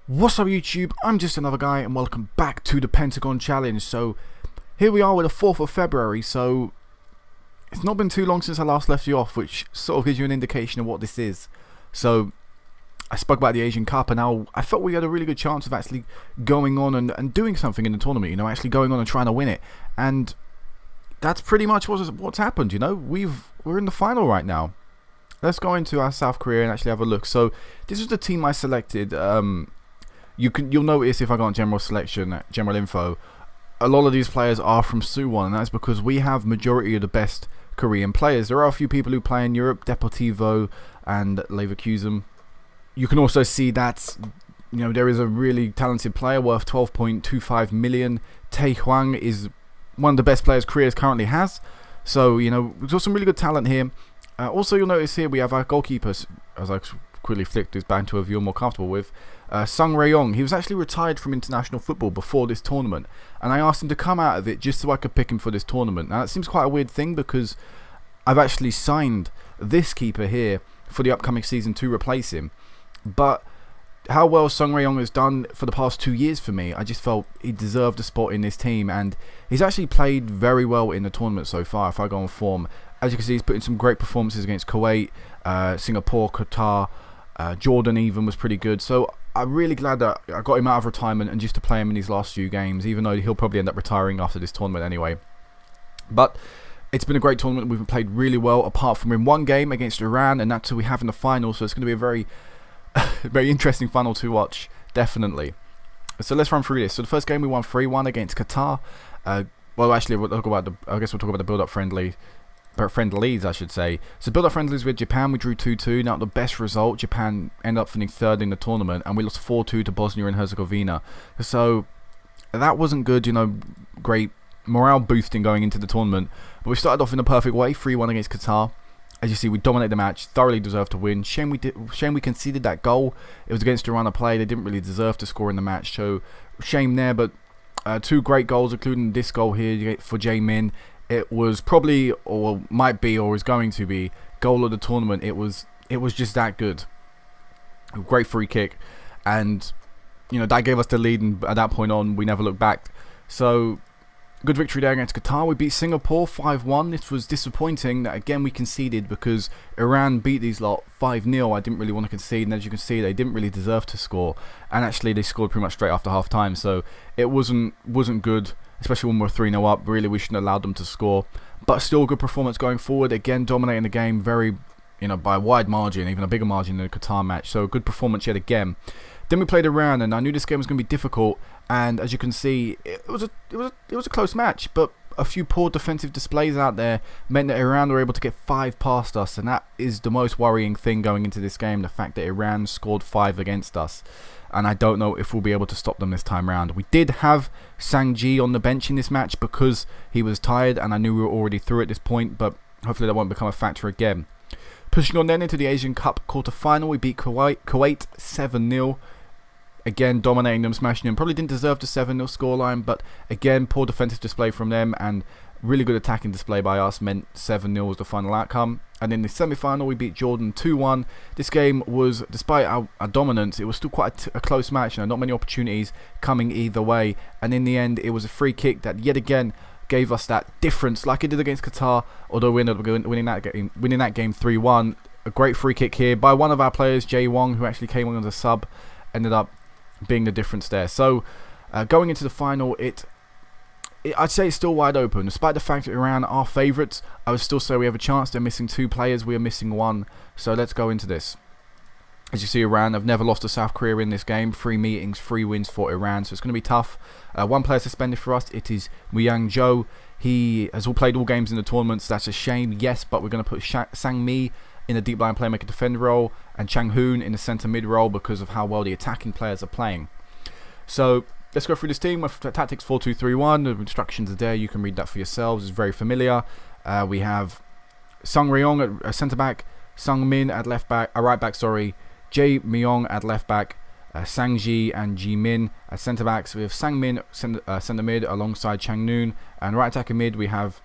What's up YouTube, I'm just another guy and welcome back to the Pentagon challenge. So here we are with the 4th of February, so it's not been too long since I last left you off, which sort of gives you an indication of what this is. So I spoke about the Asian Cup and how I felt we had a really good chance of actually going on and doing something in the tournament, you know, actually going on and trying to win it. And that's pretty much what's happened, you know. We're in the final right now. Let's go into our South Korea and actually have a look. So this was the team I selected. You'll notice if I go on general selection, general info, a lot of these players are from Suwon, and that's because we have majority of the best Korean players. There are a few people who play in Europe, Deportivo and Leverkusen. You can also see that, you know, there is a really talented player worth 12.25 million. Tae Hwang is one of the best players Korea currently has. So, you know, we've got some really good talent here. Also, you'll notice here we have our goalkeepers, as I quickly flicked this back to a view I'm more comfortable with. Sung Rae-yong, he was actually retired from international football before this tournament, and I asked him to come out of it just so I could pick him for this tournament. Now, it seems quite a weird thing because I've actually signed this keeper here for the upcoming season to replace him. But how well Sung Rae-yong has done for the past 2 years for me, I just felt he deserved a spot in this team, and he's actually played very well in the tournament so far. If I go on form, as you can see, he's put in some great performances against Kuwait, Singapore, Qatar, Jordan even was pretty good. So I'm really glad that I got him out of retirement and just to play him in these last few games, even though he'll probably end up retiring after this tournament anyway. But it's been a great tournament. We've played really well, apart from in one game against Iran, and that's who we have in the final. So it's going to be a very very interesting final to watch, definitely. So let's run through this. So the first game we won 3-1 against Qatar. Well, actually, I guess we'll talk about the build-up friendlies, I should say. So build-up friendlies with Japan, we drew 2-2. Now the best result, Japan ended up finishing third in the tournament, and we lost 4-2 to Bosnia and Herzegovina. So that wasn't good, you know, great morale boosting going into the tournament. But we started off in a perfect way, 3-1 against Qatar. As you see, we dominated the match, thoroughly deserved to win. Shame we conceded that goal. It was against Iran play. They didn't really deserve to score in the match, so shame there. But two great goals, including this goal here for Jae-min. It was probably, or might be, or is going to be, goal of the tournament. It was just that good. A great free kick, and you know that gave us the lead. And at that point on, we never looked back. So good victory there against Qatar. We beat Singapore 5-1. This was disappointing that again we conceded because Iran beat these lot 5-0. I didn't really want to concede, and as you can see, they didn't really deserve to score. And actually, they scored pretty much straight after half time. So it wasn't good, especially when we're 3-0 up. Really, we shouldn't have allowed them to score. But still, a good performance going forward. Again, dominating the game very, you know, by a wide margin, even a bigger margin than the Qatar match. So a good performance yet again. Then we played Iran, and I knew this game was going to be difficult. And as you can see, it was a close match, but a few poor defensive displays out there meant that Iran were able to get 5 past us, and that is the most worrying thing going into this game, the fact that Iran scored 5 against us. And I don't know if we'll be able to stop them this time round. We did have Sang-ji on the bench in this match because he was tired, and I knew we were already through at this point, but hopefully that won't become a factor again. Pushing on then into the Asian Cup quarter-final, we beat Kuwait 7-0. Again, dominating them, smashing them. Probably didn't deserve the 7-0 scoreline, but again, poor defensive display from them and really good attacking display by us meant 7-0 was the final outcome. And in the semi-final, we beat Jordan 2-1. This game was, despite our dominance, it was still quite a close match. You know, not many opportunities coming either way. And in the end, it was a free kick that yet again gave us that difference, like it did against Qatar. Although we ended up winning that game 3-1. A great free kick here by one of our players, Jae Wong, who actually came on as a sub, ended up being the difference there. So going into the final, I'd say it's still wide open. Despite the fact that Iran are favourites, I would still say we have a chance. They're missing 2 players, we are missing 1. So let's go into this. As you see, Iran have never lost to South Korea in this game. 3 meetings, 3 wins for Iran, so it's going to be tough. 1 player suspended for us. It is Muyang Jo. He has played all games in the tournament, so that's a shame, yes, but we're going to put Sang-mi in the deep line playmaker defender role and Chang Hoon in the centre mid role because of how well the attacking players are playing. So let's go through this team with tactics 4-2-3-1. The instructions are there, you can read that for yourselves, it's very familiar. We have Sung Rae-yong at centre back, Sung Min at left back, right back, sorry, Jae Myung at left back, Sang-ji and Ji-min at centre backs. We have Sang-min centre mid alongside Chang Noon, and right attacking mid we have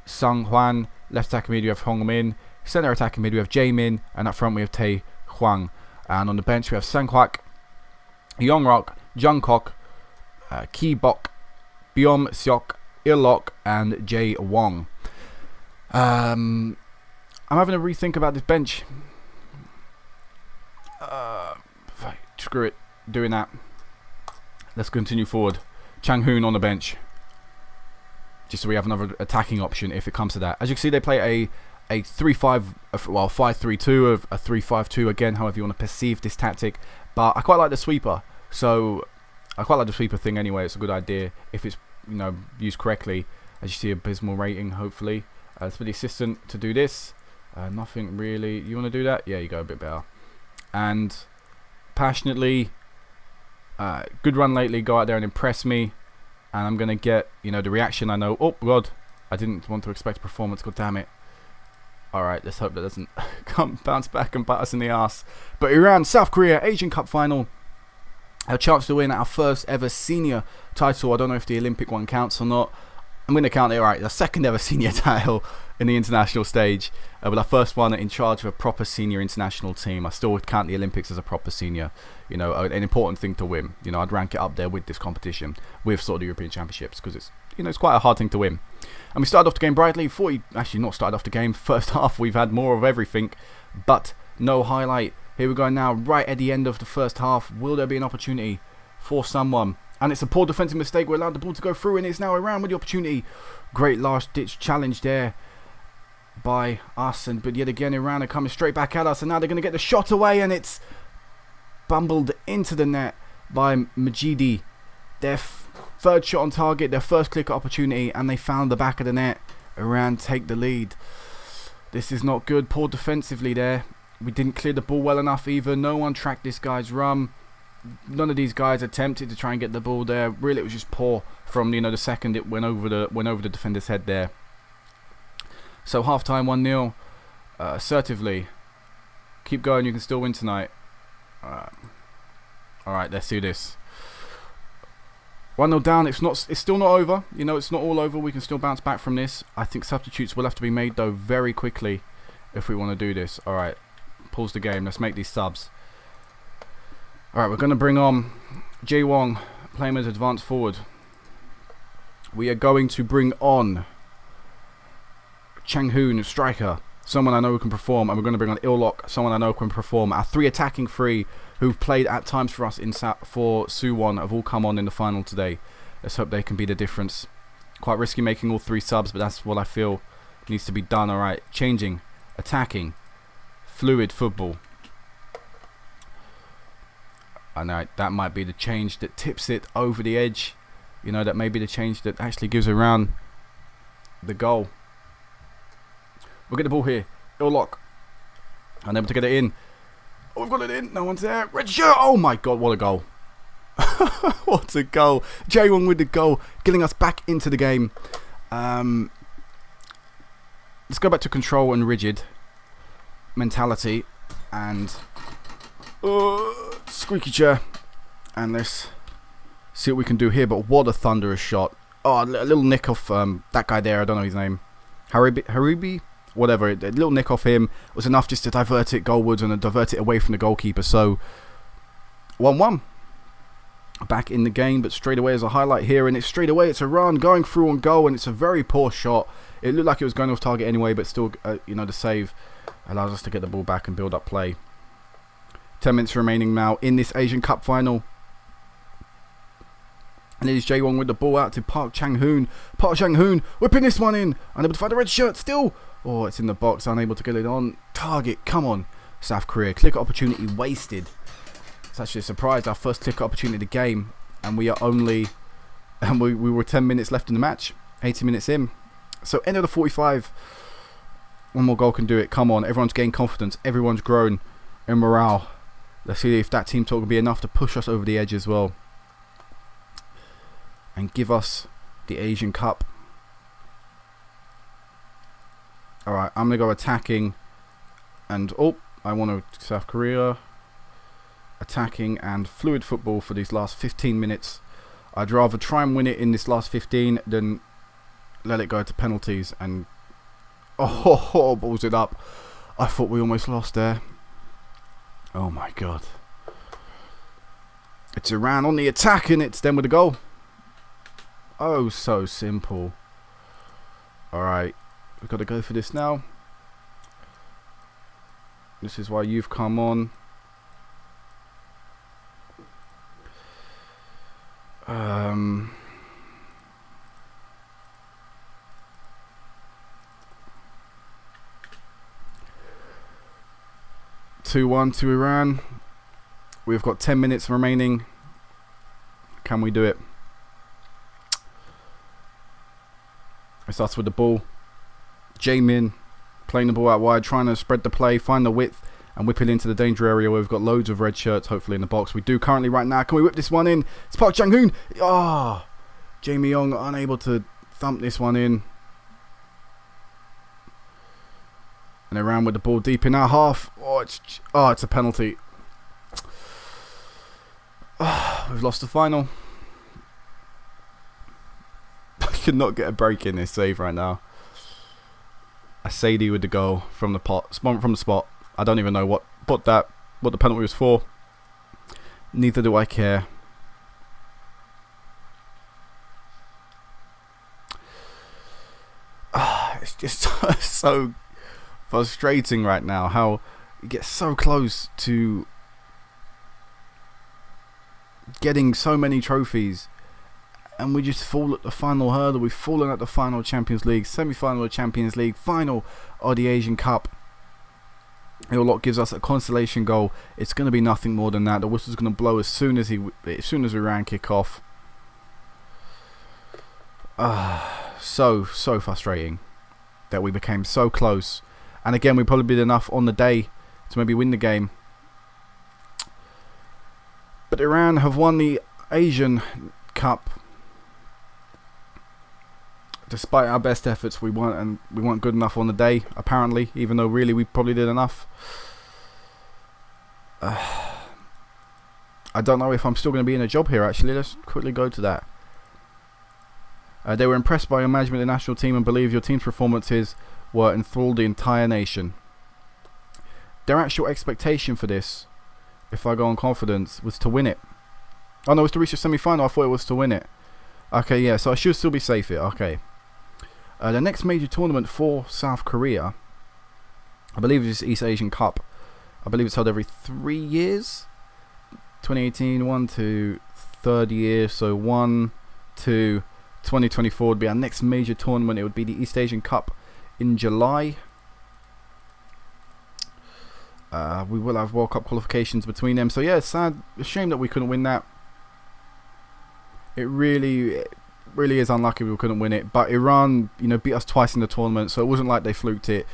Sung Hwan, left attacking mid we have Hong Min, centre attacking mid we have Jae-min, and up front we have Tae Hwang. And on the bench we have Sang Kwak, Yongrok, Jungkook, Ki-bok, Byom-seok, Il-lok, and Jae Wong. I'm having a rethink about this bench. Screw it, doing that. Let's continue forward. Chang-hoon on the bench, just so we have another attacking option if it comes to that. As you can see, they play a 3-5, well, 5-3-2, a 3-5-2 again, however you want to perceive this tactic. But I quite like the sweeper, so I quite like the sweeper thing anyway. It's a good idea if it's, you know, used correctly. As you see, abysmal rating, hopefully. Let's put the assistant to do this. Nothing really. You want to do that? Yeah, you go a bit better. And passionately, good run lately. Go out there and impress me, and I'm gonna get, you know, the reaction I know. Oh God, I didn't want to expect a performance. God damn it. All right, let's hope that doesn't bounce back and bite us in the ass. But Iran, South Korea, Asian Cup final. Our chance to win our first ever senior title. I don't know if the Olympic one counts or not. I'm going to count it. All right, the second ever senior title in the international stage, but our first one in charge of a proper senior international team. I still would count the Olympics as a proper senior, you know, an important thing to win. You know, I'd rank it up there with this competition, with sort of the European Championships, because it's, you know, it's quite a hard thing to win. And we started off the game brightly. Actually not started off the game. First half, we've had more of everything, but no highlight. Here we go now, right at the end of the first half. Will there be an opportunity for someone? And it's a poor defensive mistake. We're allowed the ball to go through, and it's now Iran with the opportunity. Great last-ditch challenge there by us, but yet again Iran are coming straight back at us, and now they're going to get the shot away, and it's bumbled into the net by Majidi. Their third shot on target, their first click opportunity, and they found the back of the net. Iran take the lead. This is not good. Poor defensively there. We didn't clear the ball well enough either. No one tracked this guy's run. None of these guys attempted to try and get the ball there. Really, it was just poor from, you know, the second it went over the defender's head there. So half time 1-0. Assertively, keep going. You can still win tonight. All right, let's do this. 1-0 down. It's still not over. You know, it's not all over. We can still bounce back from this. I think substitutes will have to be made though very quickly if we want to do this. All right, pause the game. Let's make these subs. Alright, we're going to bring on Jae Wong, playing as advanced forward. We are going to bring on Chang-hoon, striker, someone I know who can perform. And we're going to bring on Il-lok, someone I know can perform. Our three attacking three who've played at times for us for Suwon have all come on in the final today. Let's hope they can be the difference. Quite risky making all three subs, but that's what I feel needs to be done. Alright, changing, attacking, fluid football. I know that might be the change that tips it over the edge. You know, that may be the change that actually gives Iran the goal. We'll get the ball here. Il-lok. Unable to get it in. Oh, we've got it in. No one's there. Red shirt. Oh my God, what a goal. What a goal. Jae Wong with the goal, getting us back into the game. Let's go back to control and rigid mentality. And squeaky chair, and let's see what we can do here. But what a thunderous shot. Oh, a little nick off that guy there. I don't know his name. Haribi, whatever. A little nick off him was enough just to divert it goalwards and divert it away from the goalkeeper. So 1-1 back in the game, but straight away as a highlight here, and it's straight away it's Iran going through on goal, and it's a very poor shot. It looked like it was going off target anyway, but still, you know, the save allows us to get the ball back and build up play. 10 minutes remaining now in this Asian Cup final. And it is Jae Wong with the ball out to Park Chang-hoon. Park Chang-hoon whipping this one in. Unable to find a red shirt still. Oh, it's in the box. Unable to get it on target. Come on, South Korea. Click opportunity wasted. It's actually a surprise. Our first click opportunity of the game. And we are only... And we were 10 minutes left in the match. 80 minutes in. So end of the 45. One more goal can do it. Come on. Everyone's gained confidence. Everyone's grown in morale. Let's see if that team talk will be enough to push us over the edge as well. And give us the Asian Cup. Alright, I'm going to go attacking. And, oh, I want to South Korea. Attacking and fluid football for these last 15 minutes. I'd rather try and win it in this last 15 than let it go to penalties. And, oh, balls it up. I thought we almost lost there. Oh my God. It's Iran on the attack, and it's them with the goal. Oh, so simple. Alright, we've got to go for this now. This is why you've come on. 2-1 to Iran. We've got 10 minutes remaining. Can we do it? It starts with the ball. Jamin playing the ball out wide, trying to spread the play, find the width, and whip it into the danger area where we've got loads of red shirts, hopefully, in the box. We do currently right now. Can we whip this one in? It's Park Jang-hoon. Ah, Jamie Young unable to thump this one in. And Iran with the ball deep in our half. It's a penalty. We've lost the final. I could not get a break in this save right now. Asadi with the goal from the spot. I don't even know what the penalty was for. Neither do I care. It's just so frustrating right now how you get so close to getting so many trophies and we just fall at the final hurdle. We've fallen at the final Champions League, semi-final of Champions League, final of the Asian Cup. Lot gives us a consolation goal. It's going to be nothing more than that. The whistle's going to blow as soon as Iran kick off. So frustrating that we became so close. And again, we probably did enough on the day to maybe win the game. But Iran have won the Asian Cup. Despite our best efforts, we weren't good enough on the day, apparently, even though really we probably did enough. I don't know if I'm still going to be in a job here, actually. Let's quickly go to that. They were impressed by your management of the national team and believe your team's performances were enthralled the entire nation. Their actual expectation for this, if I go on confidence, was to win it. Oh no, it was to reach the semi-final. I thought it was to win it. Okay, yeah, so I should still be safe here. Okay. The next major tournament for South Korea, I believe it's East Asian Cup. I believe it's held every 3 years. 2018, 1 to 3rd year, so 1 to 2024 would be our next major tournament. It would be the East Asian Cup in July. We will have World Cup qualifications between them. So yeah, it's sad, a shame that we couldn't win that. It really is unlucky we couldn't win it. But Iran, beat us twice in the tournament, so it wasn't like they fluked it.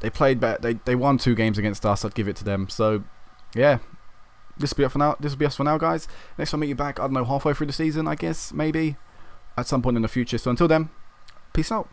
They played better. They won 2 games against us. I'd give it to them. So yeah, this will be it for now. This will be us for now, guys. Next I'll meet you back, I don't know, halfway through the season, I guess, maybe at some point in the future. So until then, peace out.